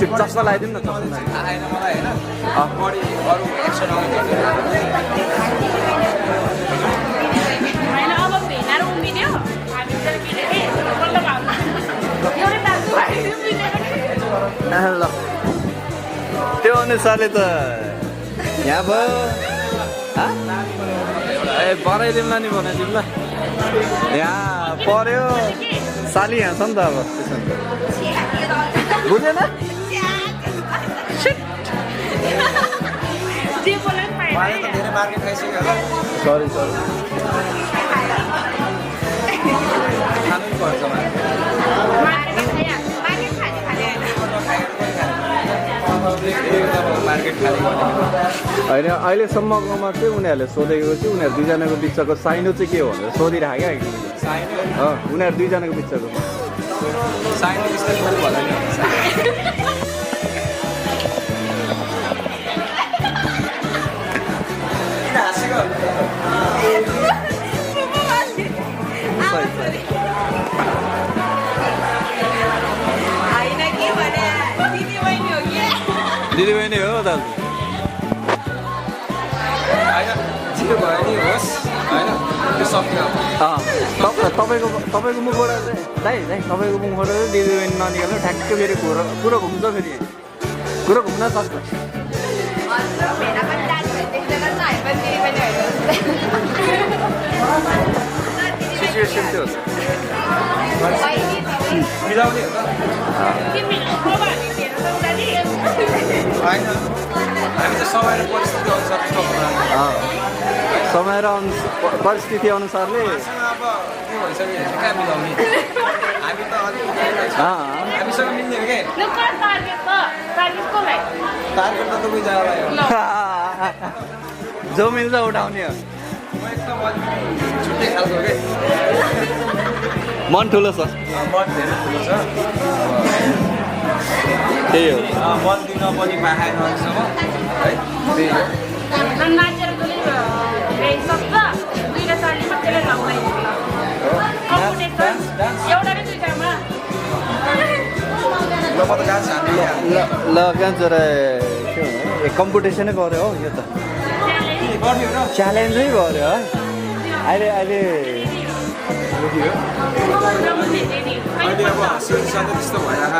चस्मा लगाइदिउँ न चस्मा थाहा छैन मलाई होइन बढी अरू एक्सन होइन अब भेनाएर उम्रिदियो हामी त के अरे बल्ल भाउनु एउटै दाजु ल त्यो अनुसारले त यहाँ भयो ए बनाइदिउँ नि बनाइदिउँ ल यहाँ पर्यो साली यहाँ छ नि त अब बुझेन जे बोल्न पाएन मलाई त धेरै मार्केट खाइसक्यो होला सरी खानु पर्छ मलाई मार्केट खाने होइन अहिलेसम्मकोमा चाहिँ उनीहरूले सोधेको चाहिँ उनीहरू दुईजनाको बिचको साइनो चाहिँ के हो भनेर सोधिराख्यो क्या उनीहरू दुईजनाको बिचको साइनो त्यस्तो भन्दैन किन हाँसेको दिदी बहिनी हो दाजु होइन जिरो भयो नि होस् होइन त्यो सक्यो तपाईँको मुखबाट चाहिँ दाइ तपाईँको मुखबाट चाहिँ दिदी बहिनी ननिकाल्नु ठ्याक्कै फेरि कुरो घुम्छ फेरि कुरो घुम्न सक्छ सिचुएसन त्यो मिलाउने हो त तिमी अब हामी भेट्न सक्दा नि होइन हामी त समय र परिस्थिति अनुसार समय र परिस्थिति अनुसारले अब के भइसक्यो कहाँ मिलाउने हामी त अलिक हामीसँग मिल्ने हो क्या ल कहाँ टार्गेट को लागि टार्गेट त दुवैजनालाई हो जो मिल्छ उठाउने हो म एकदम अलिक छुट्टै खालको के मन ठुलो छ मन धेरै ठुलो छ त्यही हो मन दिन पनि पाएन अहिलेसम्म है त्यही हो नाचेर पनि सक्छ दुईवटा साडी मात्रै लगाउँदैन कम्पिटिसन एउटा र दुईवटामा ल म त डान्स हान्दै ल कहाँ छोरा के हो कम्पिटिसनै गऱ्यो हो यो त गर्ने हो र च्यालेन्जै गऱ्यो है अहिले अहिले अब हाँसी सधैँ त्यस्तो भइरहेको